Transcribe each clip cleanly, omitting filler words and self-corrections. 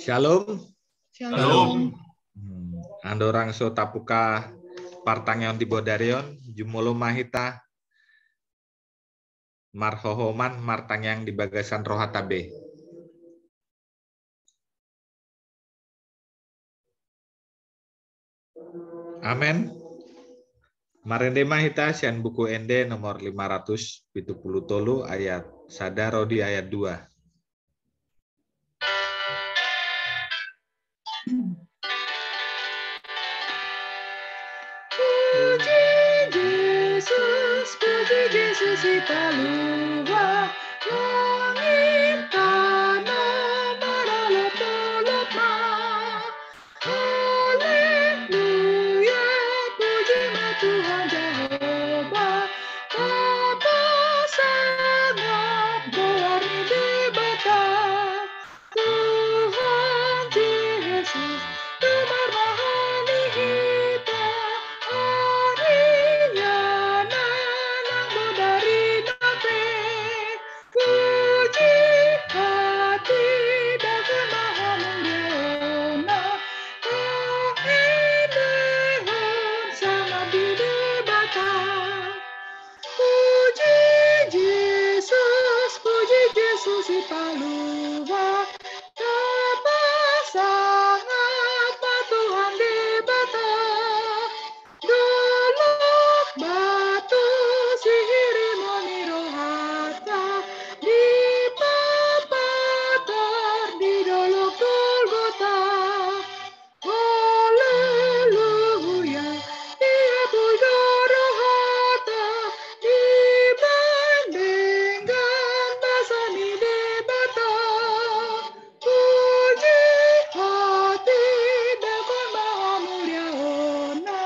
Shalom. Shalom. Andorang so tapuka partangyon tibodarion jumolo mahita marhohoman martangyang di bagasan rohatabe. Amen. Marende mahita sian buku ende nomor 573 ayat sadaro di ayat 2. Puji Yesus ipalua langit tanah maralap-lap ma. Haleluya, puji Tuhan Jehovah, Bapa sangat berani dibata. Tuhan Yesus, Tuhan rohani kita, harinya nanang dari nabe. Puji hati dan kemahamuliaona, kahindehon sangat didebata. Puji Yesus ipalua, Bapa sangat Tuhan dibata. Dolok batu sihiri moni rohata, di papatar di dolok Golgota. Haleluya, dia puja rohata, dibandingkan basani debata. Puji hati dapat mahamuliaona,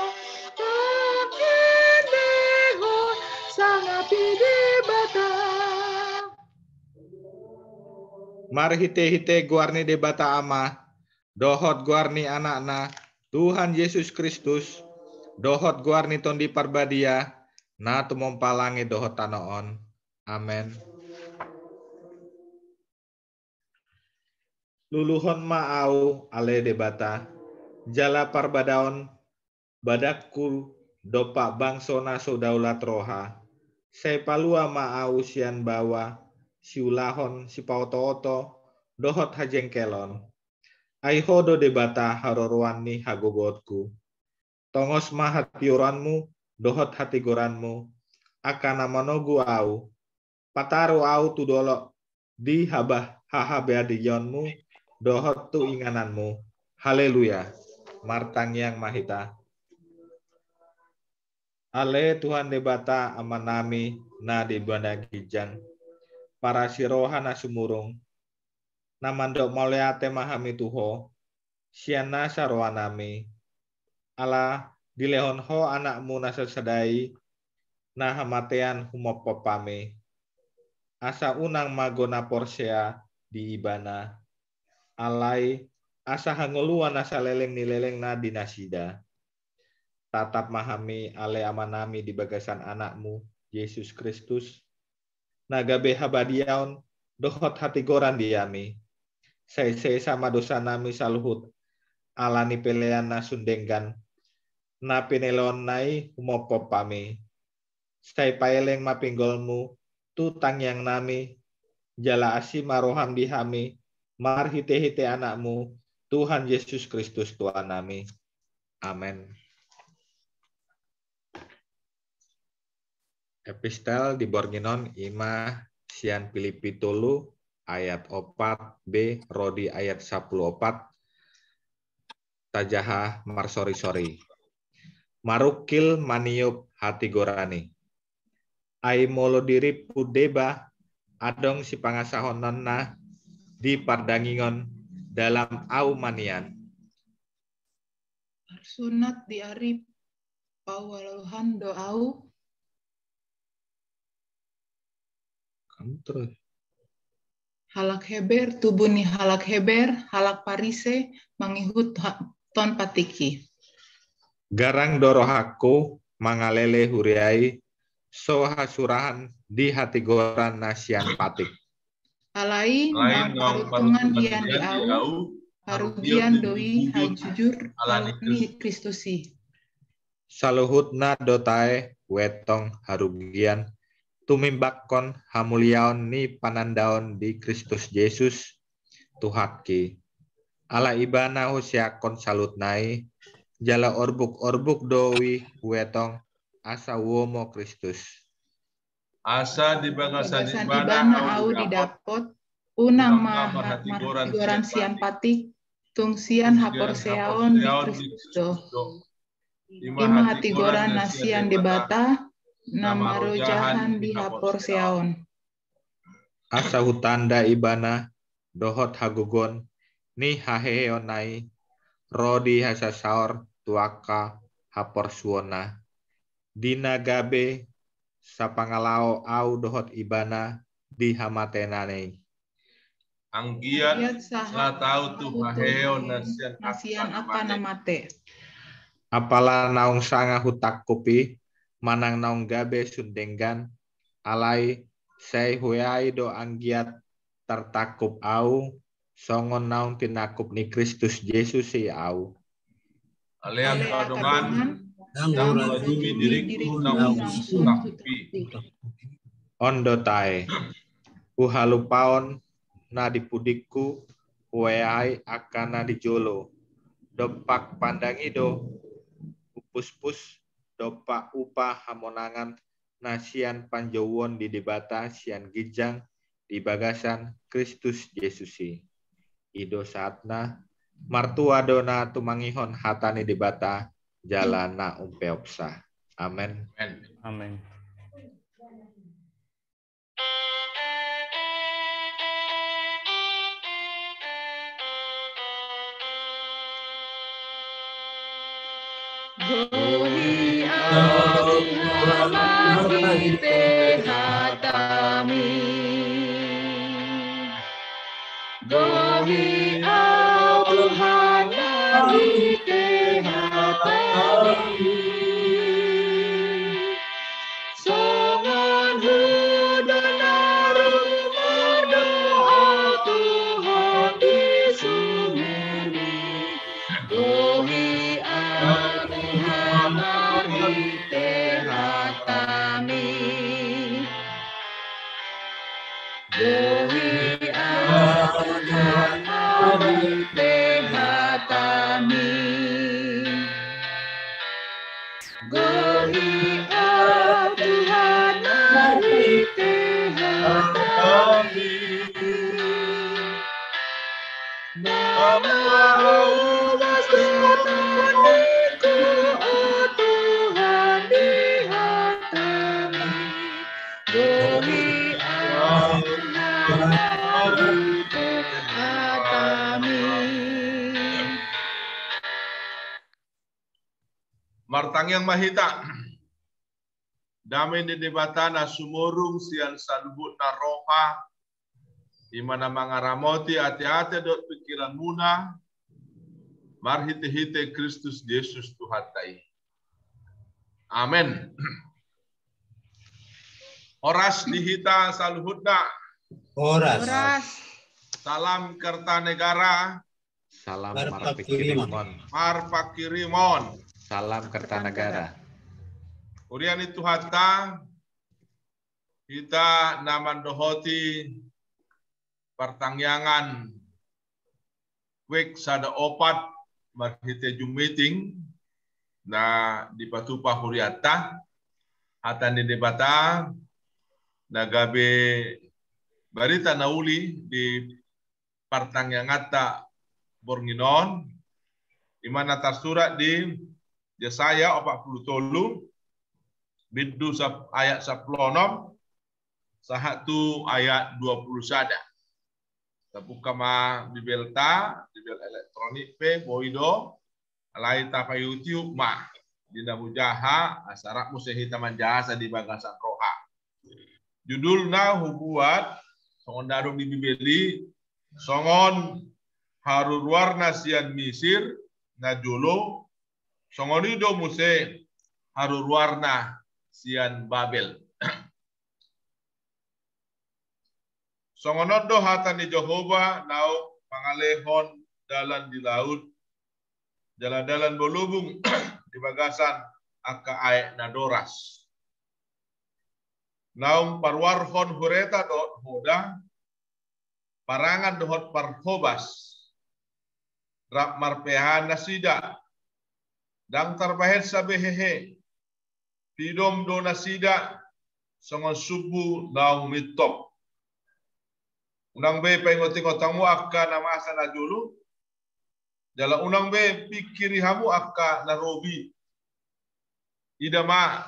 kahindehon sangat debata. Mari hite-hite guarni debata ama, dohot guarni anakna, Tuhan Yesus Kristus, dohot guarni tondi parbadia, na tumompalangi dohot tanoon. Amen. Luluhon ma'au ale debata, jala parbadaon, badakku dopak bangsona sodaulat roha, sepalua ma'au sian bawa, siulahon si pauto-oto, dohot hajengkelon. Aihodo debata harorwani hagogotku. Tongos mahat piuranmu, dohot hati goranmu, akana manogu au. Pataru au tu dolok di habah hahabeadiyonmu, dohot tu ingananmu. Haleluya. Martang yang mahita. Ale Tuhan debata amanami na di banda gijang. Para sirohana sumurung. Namandok mauleate mahami tuho, siana sarwanami, ala dilehon ho anakmu nasa sadai, nah hamatean humopopame, asa unang magona porsea di ibana, alai asa hangoluan nasa leleng nileleng na dinasida, tatap mahami ale amanami di bagasan anakmu, Yesus Kristus, nagabe habadiaon, dohot hati goran diami, saya sama dosa nami saluhut alani pelean na sundenggan na pinelon nai humopop pami saya paeleng mapinggolmu tutang yang nami jala asi maroham dihami mar hite-hite anakmu Tuhan Yesus Kristus Tuhan nami. Amen. Epistel di Borginon ima sian Filipi tolu ayat 4b rodi ayat 14 tajaha marsori-sori. Marukil maniup hati gorani. Ai molo diri pudeba adong si pangasahon na di pardangingon dalam au manian. Sunat di arif pawaluhan doau. Kamu terus. Halak heber, tubuni halak heber, halak parise, mangihut ton patiki. Garang dorohaku mangalele huriai, so hasurahan di hati goran nasian patik. Alai ngam parutungan dian di au, Harugian doi hajujur alani Kristusi. Saluhutna dotae wetong harugian tumimbakon hamuliaon ni panandaon di Kristus Yesus Tuhatki. Ala ibana husiakon salutnai jala orbuk doi wetong asa womo Kristus. Asa di bagasan ibana au didapot unang martigoran sian patik tungsian haporseaon di Kristus do. Ima hatigoran nasian debata nama rojahan di haporseaon. Asa hutanda ibana dohot hagugon ni haheonai rodi hasasaor tuaka haporsuona dina gabe sapangalao au dohot ibana di hamatenanei. Anggiat la tahu tu haheo nasian akan namate. Apala naung sanga hutak kupi manang naung gabe sundenggan alai sei huai do anggiat tertakup au songon naung tinakup ni Kristus Yesus si au. Alean kadongan nang bajumi diriku nang takupi. Ondo tae uhalupaon na dipudikku huai akana dijolo dopak pandangi do upus-pus dopak upah hamonangan nasian panjawon di debata sian gijang di bagasan Kristus Yesusi. Ido saatna martua dona tumangihon hatani debata jalana umpeopsa. Amen. Amin. Gohi au hamahite hatami. Gohi au hamahite hatami. Songon hudonarum berdoa Tuhan di sumeri. Gohi au hamahite hatami. Gohi au hamahite hatami. Gohi au hamahite hatami. Mau wasutaniku, oh Tuhan di hatami. Gohi au hamahite hatami. Martangyang mahita. Dami di debata na sumurung sian salubut na roha. Di mana mangaramoti ati-ati dot pikiran muna. Marhite-hite Kristus Yesus Tuhan tai. Amen. Oras dihita saluhutna. Oras. Salam Kertanegara. Salam Marpakirimon. Marpakirimon. Salam Kertanegara. Urian itu hatta kita naman dohoti pertangyangan wek sada opat marhite Zoom meeting na di patupa huriata hatan di debata nagabe barita nauli di pertangyangata Bornginon di mana tersurat di Yesaya 40 Biddu ayat 10 sahatu ayat 20 sada. Tabuka ma bibel elektronik pe boido alai tapa YouTube ma dina mujaha asarak musehita manjasa di bagasan roha. Judulna hubuat songon darum di bibeli songon haruruarna sian Misir na jolo songon ido muse haruruarna sian Babel. Songonondo hatan ni Jehova nau pangalehon dalan di laut, jalan-jalan berlubung di bagasan aka aek nadoras. Naum parwarhon hureta dot hoda, parangan dohot parhobas, rap marpehan nasida, dang tarbahet sabehehe, pidom do nasida, songon subuh naum mitop. Unang be pengoting-otamu akka nama asana julu, jala unang be pikiri hamu akka narobi. Idama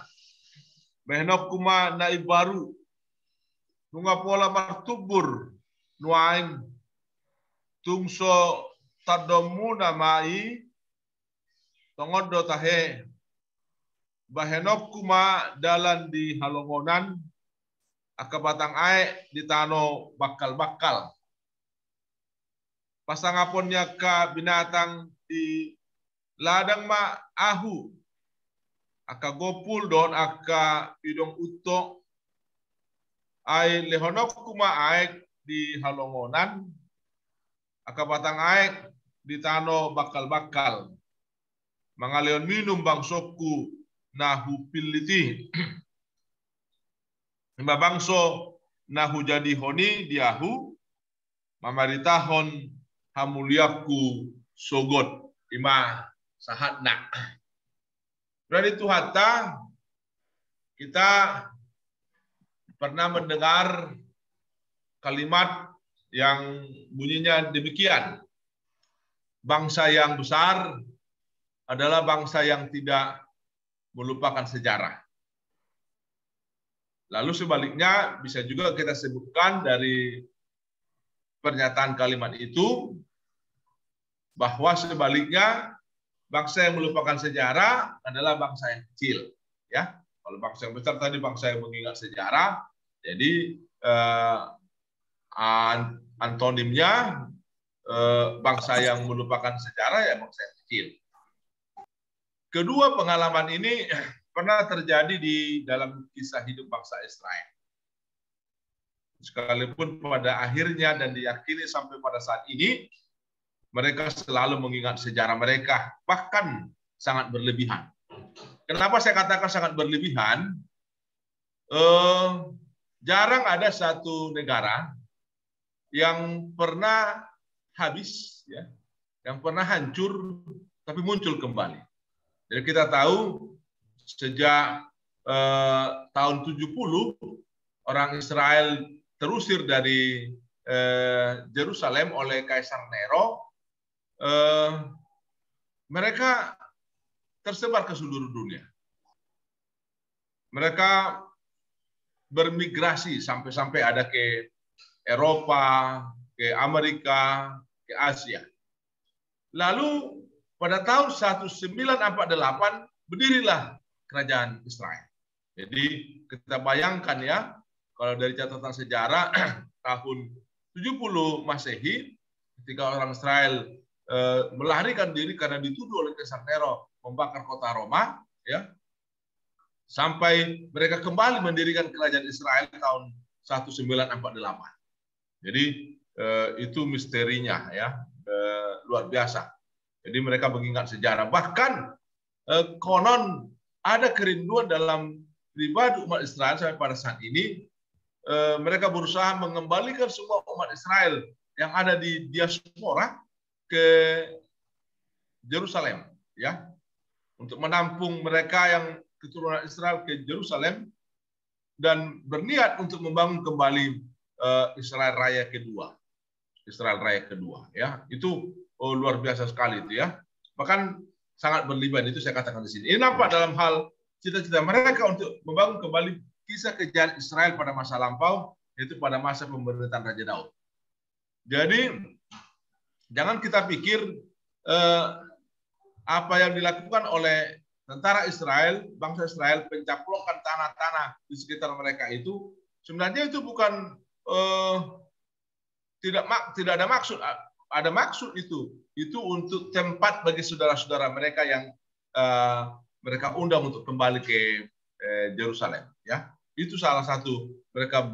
mehnok kuma na ibaru nunga pola martubur nuaing tungso tadomu namai tongodo tahe bahenok kuma dalan di halongonan akabatang ae di tano bakal-bakal pasangaponnya ka binatang di ladang ma ahu aka gopul don aka pidong uto ai lehonok kuma aek di halongonan aka batang aek di tano bakal-bakal mangaleon minum bangsokku nahu piliti Mbak bangso nahu jadi honi diahu mamaritahon hamuliaku sogot ima sahatna. Dari itu hatta kita pernah mendengar kalimat yang bunyinya demikian. Bangsa yang besar adalah bangsa yang tidak melupakan sejarah. Lalu sebaliknya bisa juga kita sebutkan dari pernyataan kalimat itu bahwa sebaliknya bangsa yang melupakan sejarah adalah bangsa yang kecil, ya. Kalau bangsa yang besar tadi bangsa yang mengingat sejarah, jadi antonimnya bangsa yang melupakan sejarah ya bangsa yang kecil. Kedua pengalaman ini pernah terjadi di dalam kisah hidup bangsa Israel. Sekalipun pada akhirnya dan diyakini sampai pada saat ini mereka selalu mengingat sejarah mereka, bahkan sangat berlebihan. Kenapa saya katakan sangat berlebihan? Jarang ada satu negara yang pernah habis, ya, yang pernah hancur, tapi muncul kembali. Jadi kita tahu sejak tahun 70 orang Israel terusir dari Yerusalem oleh Kaisar Nero. Mereka tersebar ke seluruh dunia. Mereka bermigrasi sampai-sampai ada ke Eropa, ke Amerika, ke Asia. Lalu pada tahun 1948 berdirilah kerajaan Israel. Jadi kita bayangkan ya, kalau dari catatan sejarah tahun 70 Masehi ketika orang Israel melarikan diri karena dituduh oleh Kaisar Nero membakar kota Roma, ya, sampai mereka kembali mendirikan kerajaan Israel tahun 1948. Jadi itu misterinya, ya, luar biasa. Jadi mereka mengingat sejarah. Bahkan konon ada kerinduan dalam pribadi umat Israel sampai pada saat ini. Mereka berusaha mengembalikan semua umat Israel yang ada di diaspora ke Yerusalem, ya, untuk menampung mereka yang keturunan Israel ke Yerusalem dan berniat untuk membangun kembali Israel Raya kedua. Israel Raya kedua, ya. Itu luar biasa sekali itu, ya. Bahkan sangat berlebihan, itu saya katakan di sini. Ini nampak dalam hal cita-cita mereka untuk membangun kembali kisah kejayaan Israel pada masa lampau, yaitu pada masa pemerintahan Raja Daud. Jadi jangan kita pikir apa yang dilakukan oleh tentara Israel, bangsa Israel, pencaplokan tanah-tanah di sekitar mereka itu sebenarnya itu bukan tidak ada maksud. Ada maksud itu untuk tempat bagi saudara-saudara mereka yang mereka undang untuk kembali ke Yerusalem, ya. Itu salah satu, mereka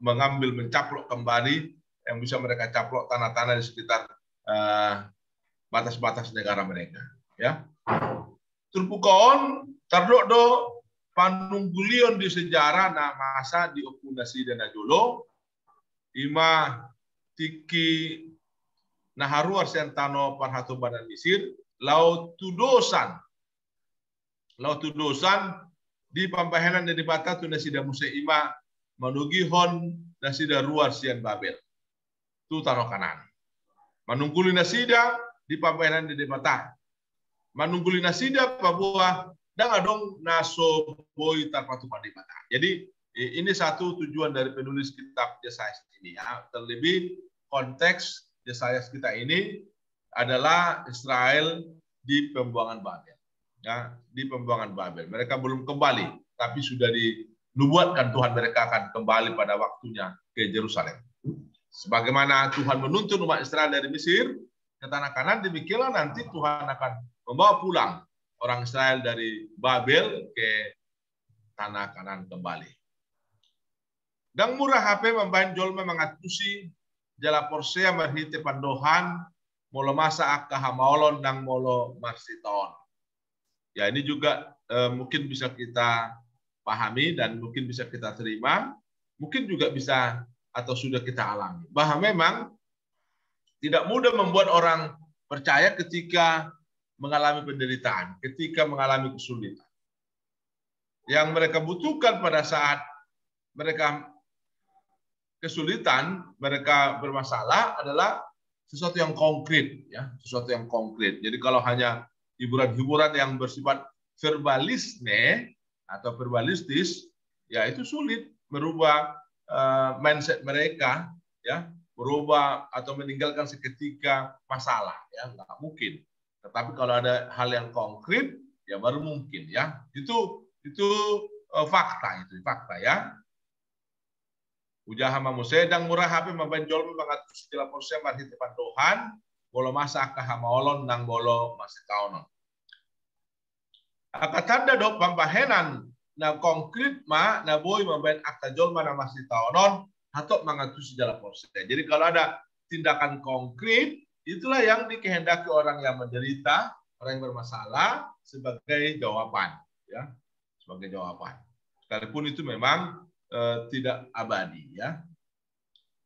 mengambil mencaplok kembali yang bisa mereka caplok tanah-tanah di sekitar batas-batas negara mereka. Ya, turpukaon tardok do panunggulion di sejarah na masa di opunasi dan najolo ima tiki naharuar sentano parhatu badan Mesir laut tudosan di pampahenan dan di bata tu nasida Musa ima manugi hon nasida ruar sian Babel tu tano kanan manungguli nasida di pampahenan dan di bata manungguli nasida pabuah dan adong naso boy tarpatu di bata. Jadi ini satu tujuan dari penulis kitab Yesaya ini ya. Terlebih konteks Yesaya kita ini adalah Israel di pembuangan Babel. Ya, di pembuangan Babel. Mereka belum kembali, tapi sudah dinubuatkan Tuhan mereka akan kembali pada waktunya ke Yerusalem. Sebagaimana Tuhan menuntun umat Israel dari Mesir ke tanah Kanan, demikianlah nanti Tuhan akan membawa pulang orang Israel dari Babel ke tanah Kanan kembali. Dan murah HP membanjol mengatusi jala porsea merhite pandohan molo masa akka hamaolon dan molo marsiton. Ya, ini juga mungkin bisa kita pahami dan mungkin bisa kita terima, mungkin juga bisa atau sudah kita alami. Bahwa memang tidak mudah membuat orang percaya ketika mengalami penderitaan, ketika mengalami kesulitan. Yang mereka butuhkan pada saat mereka kesulitan, mereka bermasalah adalah sesuatu yang konkret, ya, sesuatu yang konkret. Jadi kalau hanya hiburan-hiburan yang bersifat verbalisme atau verbalistis, ya itu sulit merubah mindset mereka, ya, berubah atau meninggalkan seketika masalah, ya nggak mungkin. Tetapi kalau ada hal yang konkret, ya baru mungkin, ya. Itu fakta, itu fakta, ya. Ujah hamamu sedang murah HP membanjol mengatur segala porsi marhit depan Tuhan, bolo masa akka hamaolon nang bolo masih taonon. Akatanda do pampahenan na konkret ma na boy membain akka jolma na masih taonon atau mengatur segala porsi. Jadi kalau ada tindakan konkret, itulah yang dikehendaki orang yang menderita, orang yang bermasalah sebagai jawaban, ya, sebagai jawaban. Sekalipun itu memang tidak abadi, ya.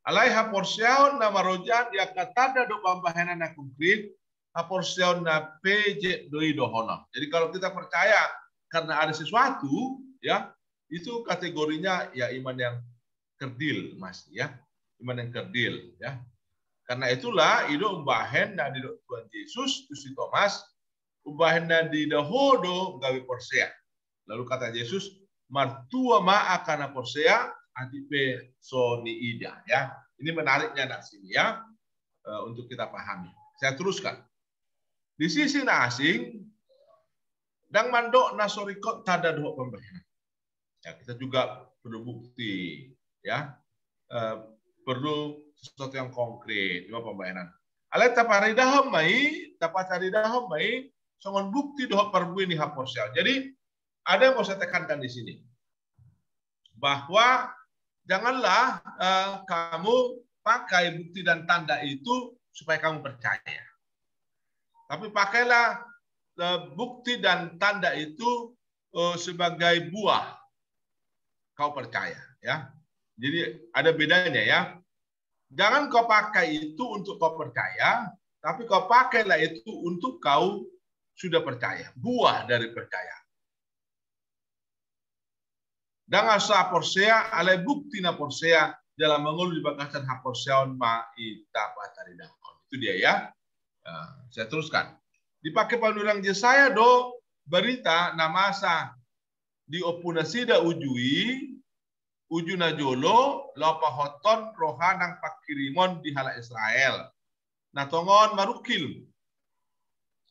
Alaiha porsiaun nama rojan ya katada do pampahenan na konkret, porsiaun na PJ doi dohono. Jadi kalau kita percaya karena ada sesuatu, ya, itu kategorinya ya iman yang kerdil, Mas, ya. Iman yang kerdil, ya. Karena itulah itu umbahen na di Tuhan Yesus tu si Thomas umbahen na di dahodo gawe porsea. Lalu kata Yesus martua ma akan porsea antipe soni ida, ya. Ini menariknya nak sini, ya, untuk kita pahami. Saya teruskan. Di sisi na asing dang mandok nasorikot tada doh pembahenan. Ya, kita juga perlu bukti, ya. Perlu sesuatu yang konkret, dua pembayaran. Alat taparidaham mai, songon bukti doh perbu ini haporsial. Jadi ada yang mau saya tekankan di sini, bahwa janganlah kamu pakai bukti dan tanda itu supaya kamu percaya, tapi pakailah bukti dan tanda itu sebagai buah kau percaya, ya. Jadi ada bedanya, ya. Jangan kau pakai itu untuk kau percaya, tapi kau pakailah itu untuk kau sudah percaya, buah dari percaya. Dan asa porsea ale bukti na porsea dalam mengulu di bakasan ha porseaon ma ita patari daun. Itu dia, ya. Saya teruskan. Dipakai panurang Yesaya do berita namasa di opunasida ujuna jolo lopa hoton rohanang pakirimon di hala Israel. Nah tongon marukil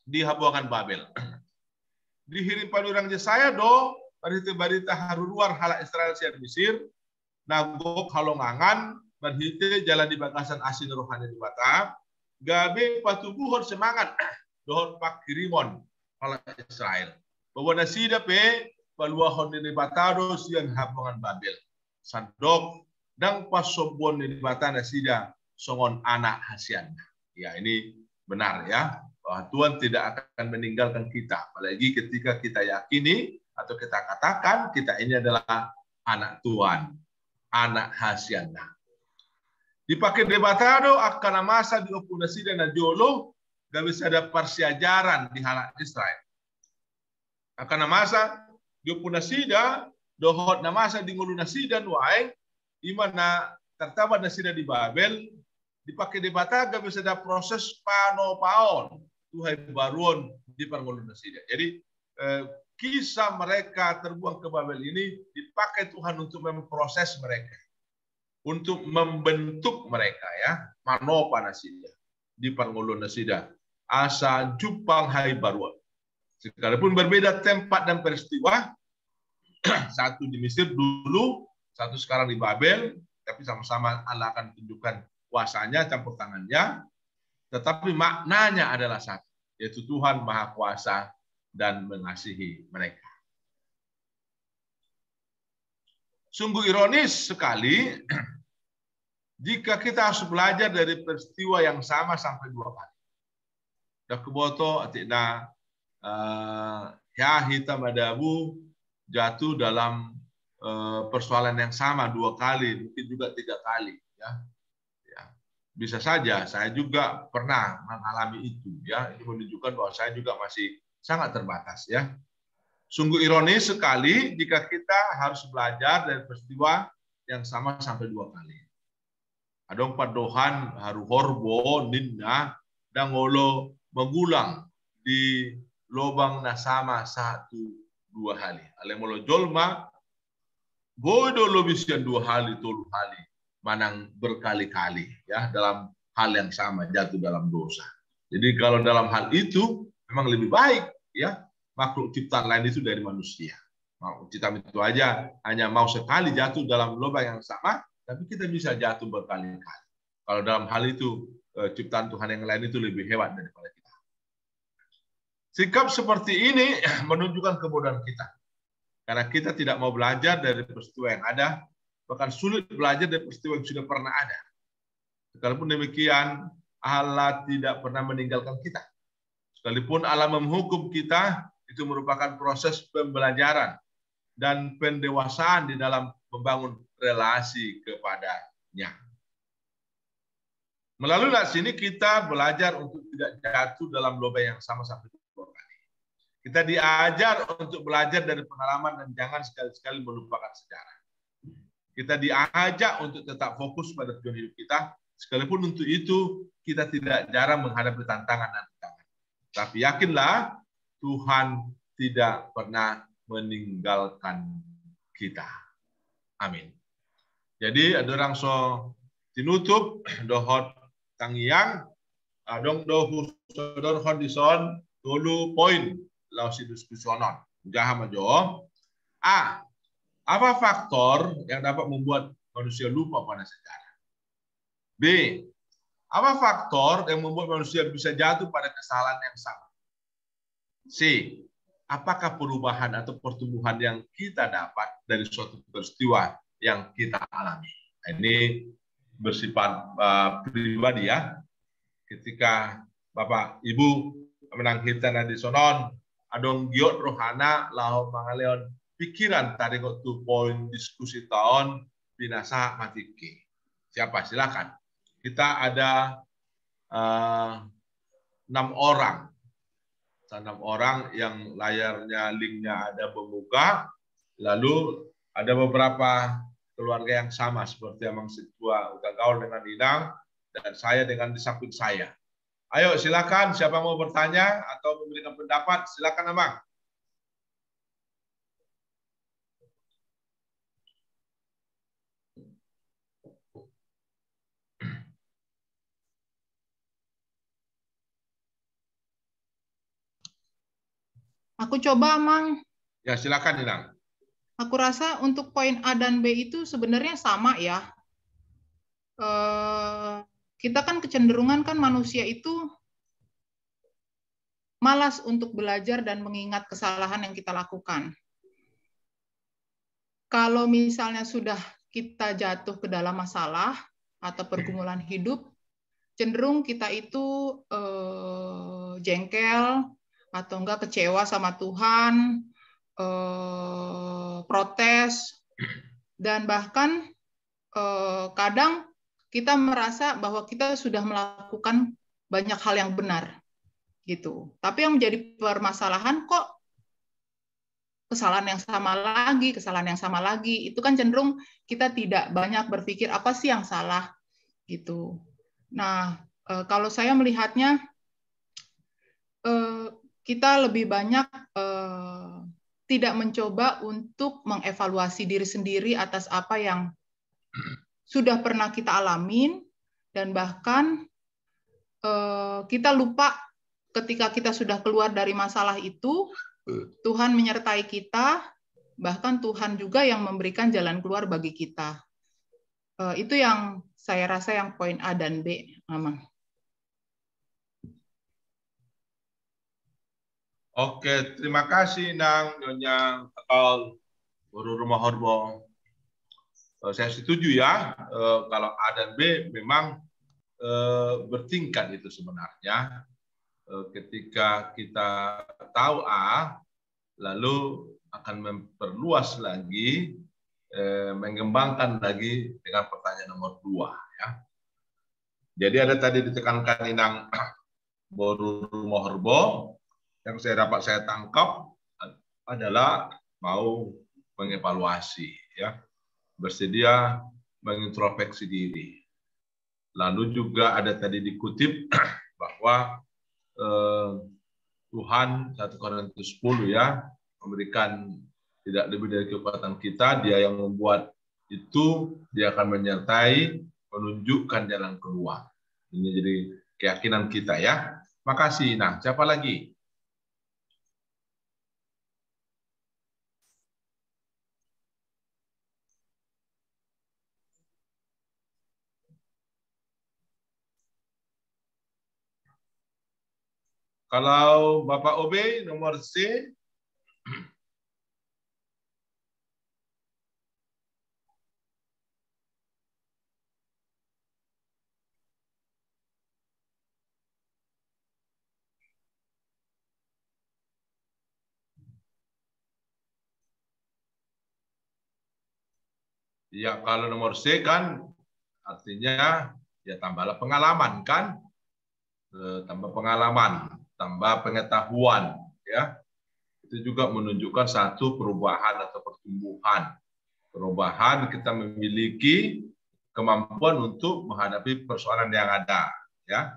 di habuangan Babel. Dihirim panurang Yesaya do barita haruruar hala Israel siar Mesir, nagok halongangan, berhite jalan di bakasan asin rohani di bata, gabe patubuhon semangat, dohon pak kirimon hala Israel. Bahwa nasida pe, paluahon di batado sian habuangan Babel. Sandok, dan pasobon di bata nasida songon anak hasian. Ya, ini benar ya, bahwa Tuhan tidak akan meninggalkan kita. Apalagi ketika kita yakini atau kita katakan kita ini adalah anak Tuhan, anak Hasiana. Dipakai debatado akan masa di opunasi dan jolo, gak bisa ada persiajaran di halak Israel. Akan masa di opunasi dan dohot namasa di ngulu nasi dan wae, di mana tertabat nasida di Babel, dipakai debata gak bisa ada proses panopaon Tuhan baruan di pangulun nasida. Jadi kisah mereka terbuang ke Babel ini dipakai Tuhan untuk memproses mereka, untuk membentuk mereka ya, manopa nasida di pangulun nasida. Asa jupang hai baruan. Sekalipun berbeda tempat dan peristiwa, satu di Mesir dulu, satu sekarang di Babel, tapi sama-sama Allah akan tunjukkan kuasanya, campur tangannya, tetapi maknanya adalah satu, yaitu Tuhan Maha Kuasa dan mengasihi mereka. Sungguh ironis sekali jika kita harus belajar dari peristiwa yang sama sampai 2 kali. Dakuboto atina ya hitam adabu jatuh dalam persoalan yang sama 2 kali, mungkin juga 3 kali. Ya, bisa saja saya juga pernah mengalami itu. Ya, ini menunjukkan bahwa saya juga masih sangat terbatas. Ya, sungguh ironis sekali jika kita harus belajar dari peristiwa yang sama sampai 2 kali. Adong padohan haru horbo ninna dan ngolo mengulang di lobang nasama 1-2 kali. Ale molo jolma bodo lobisian 2 kali 3 kali manang berkali-kali ya dalam hal yang sama jatuh dalam dosa. Jadi kalau dalam hal itu memang lebih baik ya makhluk ciptaan lain itu dari manusia. Kita itu aja hanya mau sekali jatuh dalam lubang yang sama, tapi kita bisa jatuh berkali-kali. Kalau dalam hal itu ciptaan Tuhan yang lain itu lebih hebat daripada kita. Sikap seperti ini menunjukkan kebodohan kita. Karena kita tidak mau belajar dari peristiwa yang ada, bahkan sulit belajar dari peristiwa yang sudah pernah ada. Sekalipun demikian, Allah tidak pernah meninggalkan kita. Sekalipun Allah menghukum kita, itu merupakan proses pembelajaran dan pendewasaan di dalam membangun relasi kepadanya. Melalui nats ini kita belajar untuk tidak jatuh dalam lubang yang sama sampai 2 kali. Kita diajar untuk belajar dari pengalaman dan jangan sekali-sekali melupakan sejarah. Kita diajak untuk tetap fokus pada tujuan hidup kita, sekalipun untuk itu kita tidak jarang menghadapi tantangan dan tantangan. Tapi yakinlah Tuhan tidak pernah meninggalkan kita. Amin. Jadi ada orang so tinutup dohot tangyang adong dohu sodor kondison dulu poin lausi diskusionon. Jaham aja. Apa faktor yang dapat membuat manusia lupa pada sejarah? B. Apa faktor yang membuat manusia bisa jatuh pada kesalahan yang sama? C. Apakah perubahan atau pertumbuhan yang kita dapat dari suatu peristiwa yang kita alami? Ini bersifat pribadi ya. Ketika Bapak Ibu menang hitan di sonon, adong giot rohana lahu mangaleon pikiran tarik waktu poin diskusi tahun binasa matiki. Siapa? Silakan. Kita ada 6 orang. 6 orang yang layarnya linknya ada membuka, lalu ada beberapa keluarga yang sama seperti Amang Situa Utagaul dengan Inang dan saya dengan di samping saya. Ayo silakan siapa mau bertanya atau memberikan pendapat silakan Amang. Aku coba, Mang. Ya, silakan, Inang. Aku rasa untuk poin A dan B itu sebenarnya sama ya. Kita kan kecenderungan kan manusia itu malas untuk belajar dan mengingat kesalahan yang kita lakukan. Kalau misalnya sudah kita jatuh ke dalam masalah atau pergumulan hidup, cenderung kita itu jengkel atau enggak kecewa sama Tuhan, protes, dan bahkan kadang kita merasa bahwa kita sudah melakukan banyak hal yang benar gitu. Tapi yang menjadi permasalahan, kok kesalahan yang sama lagi. Itu kan cenderung kita tidak banyak berpikir apa sih yang salah gitu. Nah, kalau saya melihatnya kita lebih banyak tidak mencoba untuk mengevaluasi diri sendiri atas apa yang sudah pernah kita alamin, dan bahkan kita lupa ketika kita sudah keluar dari masalah itu, Tuhan menyertai kita, bahkan Tuhan juga yang memberikan jalan keluar bagi kita. Itu yang saya rasa yang poin A dan B, Mamang. Oke, terima kasih Nang Nyonya Akal Guru Rumah Horbo. Saya setuju ya, kalau A dan B memang bertingkat itu sebenarnya. Ketika kita tahu A, lalu akan memperluas lagi, mengembangkan lagi dengan pertanyaan nomor 2. Ya. Jadi ada tadi ditekankan Inang Guru Rumah Horbo, yang saya tangkap adalah mau mengevaluasi, ya, bersedia mengintrospeksi diri. Lalu juga ada tadi dikutip bahwa Tuhan 1 Korintus 10 ya memberikan tidak lebih dari kekuatan kita, Dia yang membuat itu, Dia akan menyertai, menunjukkan jalan keluar. Ini jadi keyakinan kita ya. Makasih. Nah, siapa lagi? Kalau Bapak Obe nomor C. Ya, kalau nomor C kan artinya ya tambahlah pengalaman kan, tambah pengalaman, tambah pengetahuan, ya. Itu juga menunjukkan satu perubahan atau pertumbuhan. Perubahan kita memiliki kemampuan untuk menghadapi persoalan yang ada, ya,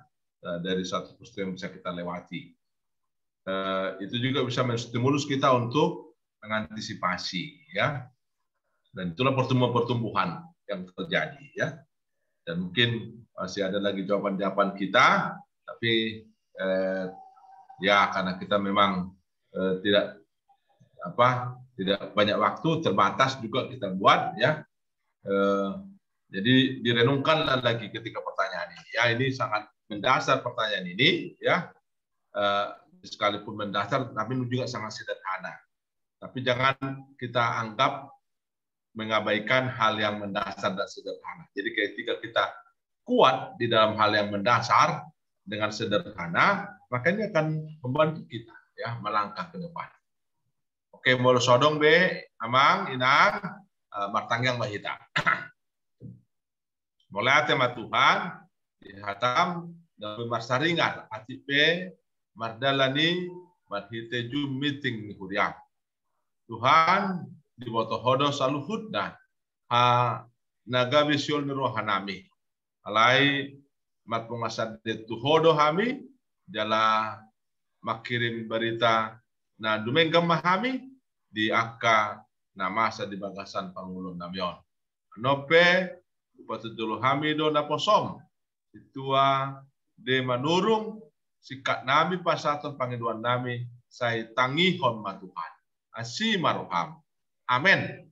dari satu peristiwa yang bisa kita lewati. Itu juga bisa menstimulus kita untuk mengantisipasi, ya. Dan itulah pertumbuhan yang terjadi, ya. Dan mungkin masih ada lagi jawaban-jawaban kita, tapi ya karena kita memang tidak banyak waktu, terbatas juga kita buat, ya. Jadi direnungkanlah lagi ketika pertanyaan ini. Ya, ini sangat mendasar pertanyaan ini, ya. Sekalipun mendasar, tapi juga sangat sederhana. Tapi jangan kita anggap mengabaikan hal yang mendasar dan sederhana. Jadi ketika kita kuat di dalam hal yang mendasar dengan sederhana, maka ini akan membantu kita ya melangkah ke depan. Oke, molo sodong be, amang, inang, martangyang mahita. Mulai tema Tuhan, dihatam, dan marsaringan, ati be, mardalani, marhiteju meeting huriang. Tuhan, di boto hodo saluhut dan naga vision rohanami alai mat pengasad tu hodo hami jala makirim berita na dumenggam mahami di akka nama sa di bagasan pangulong namion nope upatudulu hami do na posom itua de manurung sikat nami pasaton pangiduan nami say tangihon matuhan asi maruham. Amin.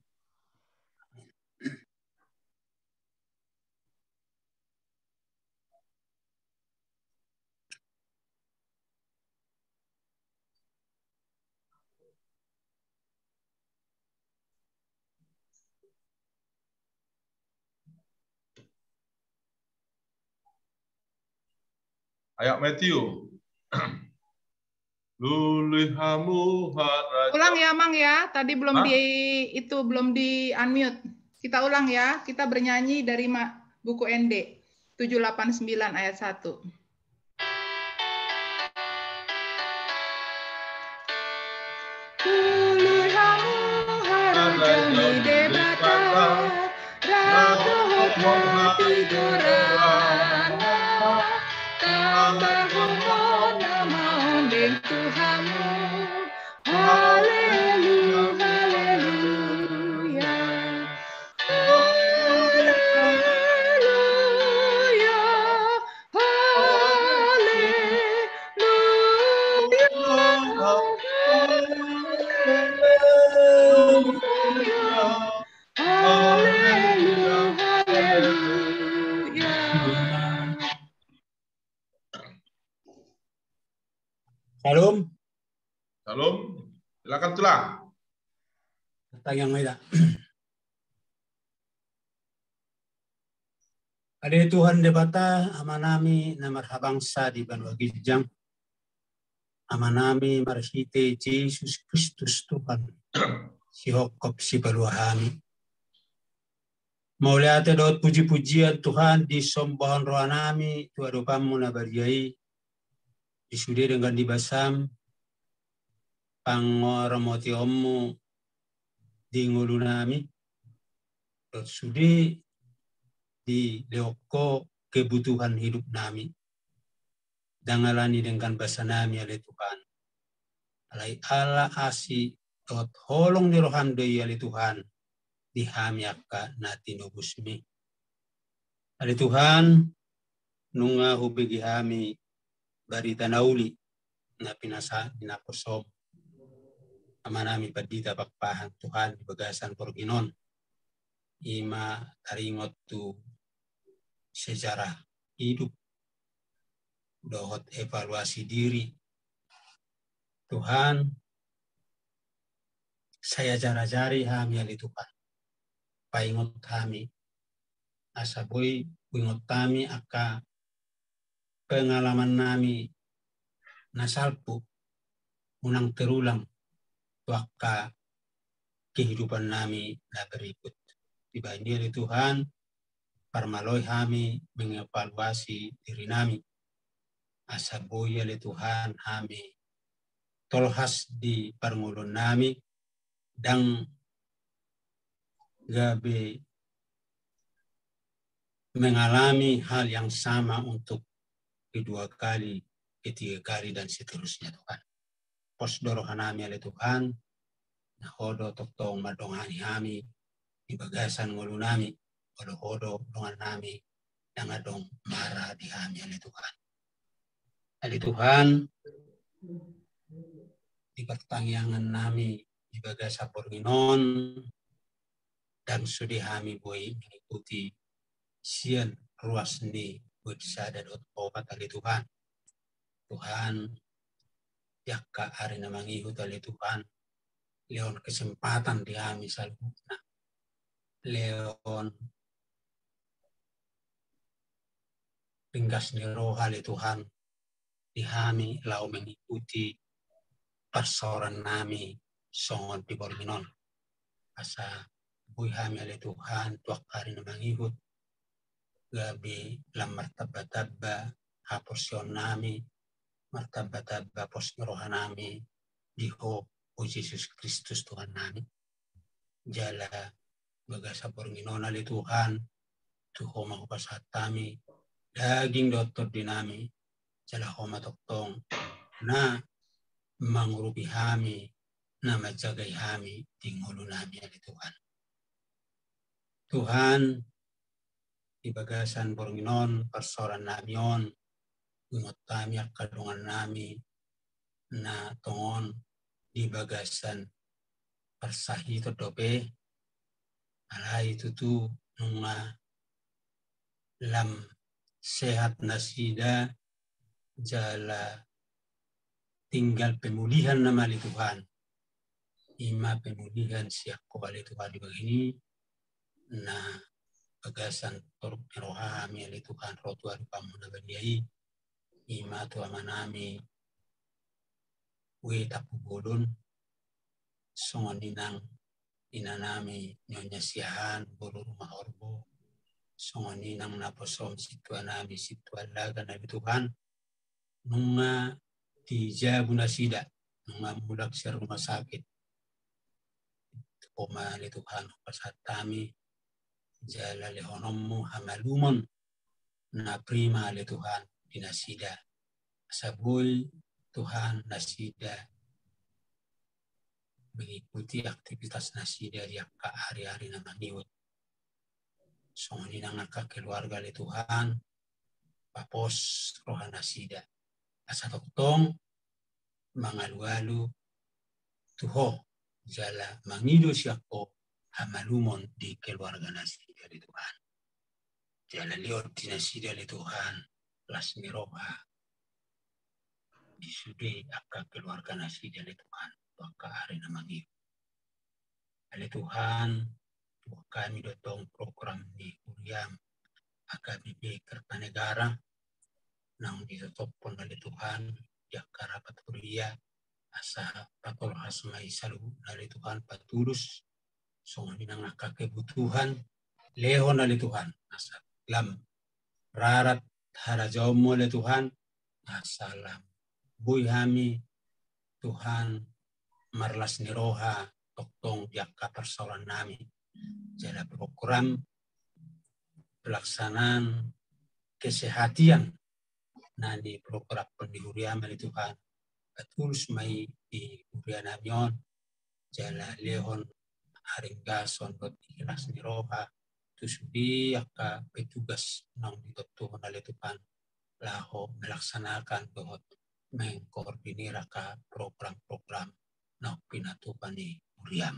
Ayo Matthew. lulihamu haraja. Ulang ya, Mang ya. Tadi belum Hah? belum di unmute. Kita ulang ya. Kita bernyanyi dari buku ND 789 ayat 1. Lulihamu haraja debata, ratu hati dorana, tambah nama ondeng Tuhanmu. Haleluya, haleluya. Haleluya, haleluya, haleluya. Shalom. Salam. Silakan tulang. Tayang merah. Ada Tuhan debata amanami na marhabangsa di Banua Gijang. Amanami marsite Jesus Kristus Tuhan. Si hokop si baluahami. Mauliate daud puji-pujian Tuhan di sombahan rohanami tuadopamu na bariai. Disude dengan dibasam pangoromoti ommu di ngulunami. Daud sude di leoko kebutuhan hidup nami. Dangalani dengan bahasa nami oleh Tuhan. Alai ala asi dot holong di rohan doi oleh Tuhan. Dihami akka nati nubusmi. Oleh Tuhan, nunga hubigi hami barita nauli na pinasa dinakosom. Amanami padita pakpahan Tuhan di bagasan porginon. Ima taringot tu sejarah hidup, dohot evaluasi diri. Tuhan, saya jari hami ali Tuhan. Paingot kami, asaboy pingot kami aka pengalaman nami nasalpu unang terulang waka kehidupan nami na berikut. Dibanding ali Tuhan, parmaloy kami mengevaluasi diri nami. Asaboy ali Tuhan kami tolhas di parngulun nami dan gabe mengalami hal yang sama untuk kedua kali, ketiga kali, dan seterusnya Tuhan. Pos dorohan kami oleh Tuhan, nahodo toktong madongani kami, di bagasan ngulu nami, hodo dongan nami, yang adong marah di kami oleh Tuhan. Oleh Tuhan, di pertangyangan nami, di bagasa porginon, dan sudi kami boy mengikuti sian ruas ni buat sada dot opat ali Tuhan. Tuhan yakka hari na mangihut ali Tuhan. Leon kesempatan di kami salbuna. Leon ringkas ni roh ali Tuhan. Di kami lau mengikuti persoalan nami songon di Borminon. Asa buy kami ali Tuhan tuak hari na mangihut. Gabi lam martabat-tabba haporsion nami, martabat-tabba pos ngerohan nami, diho o Yesus Kristus Tuhan nami. Jala bagasa pornginon ali Tuhan, tuho makupasat kami, daging doktor dinami, jala homa toktong, na mangurupi kami, na majagay kami, tingulu nami ali Tuhan. Tuhan, di bagasan pornginon, persoalan namion, ungot kami akadungan nami, na tongon di bagasan persahito dope, alay tutu nunga lam sehat nasida, jala tinggal pemulihan nama li Tuhan. Ima pemulihan siap kembali Tuhan di begini, na bagasan toruk rohami ali Tuhan rotu adu kamu na baniai ima tu amanami we tapubulon songoninang inanami nyonya siahan bulu rumah orbo songoninang naposom situanami situalaga na Tuhan nunga tijabu nasida nunga mulak sa rumah sakit pomali Tuhan pasatami jala lehonomu hamalumon na prima le Tuhan dinasida saboy Tuhan nasida mengikuti aktivitas nasida di hari-hari na maniwot. So, ninangaka keluarga le Tuhan, papos rohan nasida. Asa toktong, mga lualu, tuho, jala mangido siya ko hamalumon di keluarga nasida le Tuhan. Jala liot di nasida le Tuhan, las miroha, disude aka keluarga nasida le Tuhan. Baka hari na mangido. Ale Tuhan, kami dotong program di Uriam AKBP Kertanegara nang ditotopon oleh Tuhan Jakara Paturia asa patol hasmai salu dari Tuhan patulus songan nang kebutuhan lehon oleh Tuhan asa lam rarat harajomo oleh Tuhan asalam bui hami Tuhan marlas niroha toktong jaka persoalan nami jadi program pelaksanaan kesehatan nani program pendihurian dari Tuhan betul semai di hurian amion jala lehon haringgason dot ikhlas niroha tusudi aka petugas nang ditotuhon oleh Tuhan laho melaksanakan dohot mengkoordinir aka program-program nang pinatupan di hurian.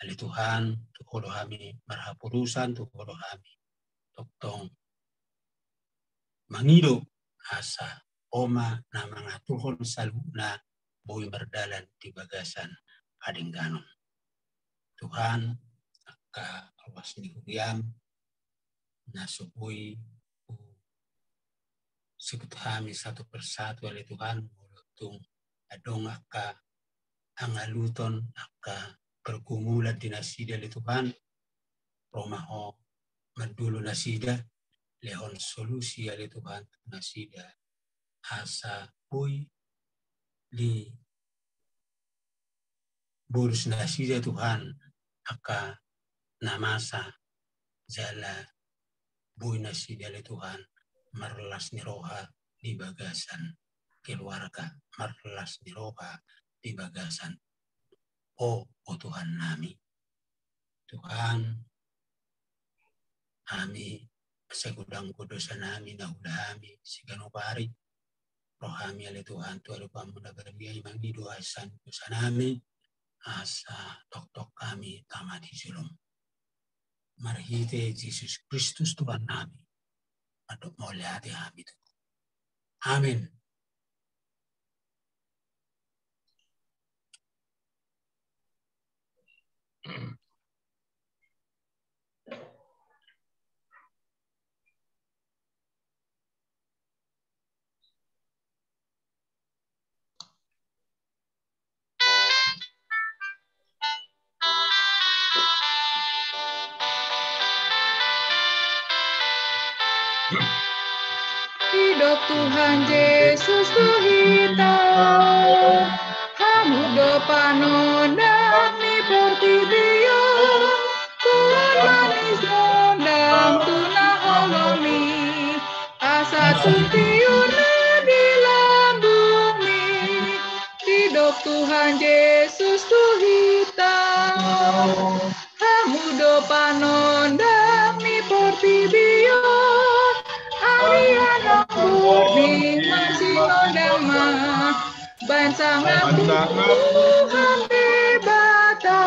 Ali Tuhan, tukolo kami marhapurusan, tukolo kami toktong mangido asa oma na mga tuhon saluna boy berdalan di bagasan adingganon. Tuhan, ka awas ni huriam na subuhi sikut kami satu persatu ali Tuhan mulutung adong aka angaluton aka pergumulan di nasida le Tuhan romaho mandulu nasida lehon solusi ale Tuhan nasida asa boy di bolus nasida Tuhan aka namasa jala boy nasida ale Tuhan marlas niroha di bagasan keluarga marlas niroha di bagasan oh Tuhan nami Tuhan kami segudang kudosa nami na ulami siganupari rohami ale Tuhan tu alupa muna berbiay mangido asan kusa nami asa tok-tok kami tama di sulong marhite Yesus Kristus Tuhan nami adok moliati kami tu amin. Hidup Tuhan Yesus kita, hamudo panondang ni pertibio, Tuhan manis mondang tunah holomi, asa tuntiuna di lambumi. Hidup Tuhan Yesus kita, hamudo panondang ni pertibio, Alianong murni masih nodama bansa ngapuhan debata.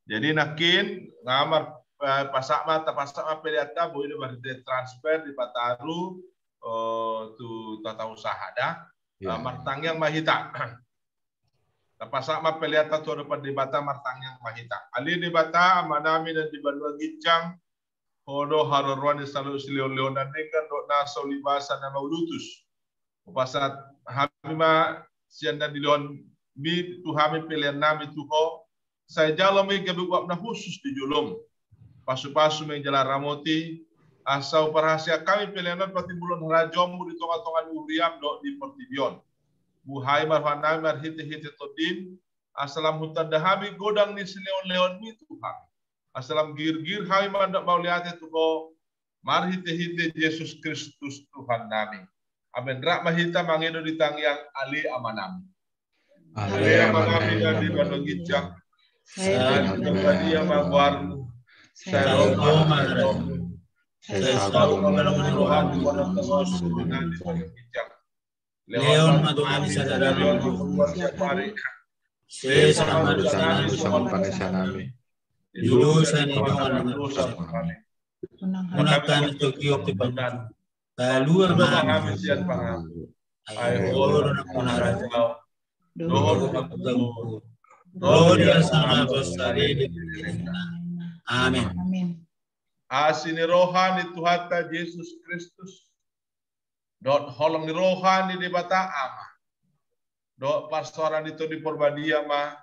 Jadi nakin ngamar pasak mata peliata boleh berarti transfer di Pataru tu tata usaha dah martang yang mahita. Pasak mata peliata tu dapat di bata martang yang mahita. Ali di bata manami dan di Banua Gincang Hono harorwan selalu silio leonan dengan dok naso libasa na maulutus. Pasat hamima sianda dilon mi tuhami pilihan nami tuho. Saya jalami kebuat na khusus di julum. Pasu-pasu menjelar ramoti. Asau perhasia kami pilihan pati bulan rajom di tonga-tongan uriam do di portibion. Buhai marhanami marhiti-hiti todin. Asalam hutan dahami godang ni sileon-leon mi Tuhan. Asalam gir-gir hai mandak mau lihat tuho. Marhiti-hiti Yesus Kristus Tuhan nami. Amin. Rak mahita mangido di tangyang ali amanami. Ali amanami dan di bandung gicang. Saya dia mangwaru. Saya romo mangwaru. Saya tahu kalau Tuhan di bandung terus dengan di bandung gicang. Leon madungan sadara Leon membuat siapari. Saya sama dengan sama panesanami. Dulu saya dengan dosa kami. Menakan Tokyo di bandung. Lalu mengambil sian paham. Ayo menara kau. Dohor kamu. Dohor yang sama bersari. Amin. Amin. Asini rohani Tuhan Yesus Kristus. Dot holong ni rohani di bata ama. Dot pastoran itu di porbadia ma.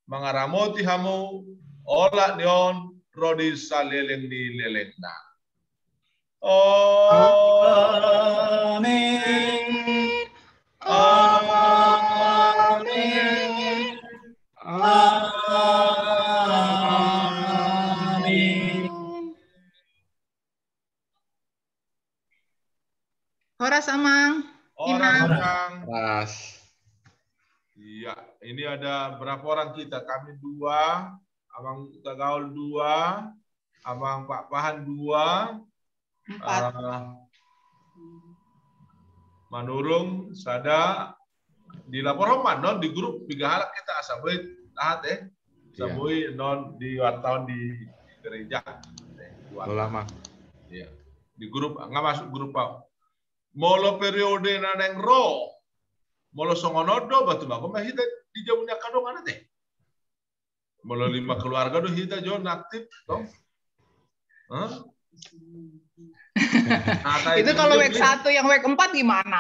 Mengaramoti hamu. Olak dion. Rodi saleleng di lelengna. Amin. Amin. Amin. Horas Amang. Orang. Ras. Iya, ini ada berapa orang kita? Kami 2, Abang Tagaul 2, Abang Pak Pahan 2, 4. Manurung, Sada, di lapor Roman, non di grup 3 halak kita asabui tahat sabui non di wartawan di gereja. Lama. Iya. Di grup nggak masuk grup Pak. Molo periode naneng ro, molo songonodo batu bago mahita di jauhnya kadong ana teh. Molo 5 keluarga do hita jon aktif toh. Itu kalau week 1 yang week 4 gimana?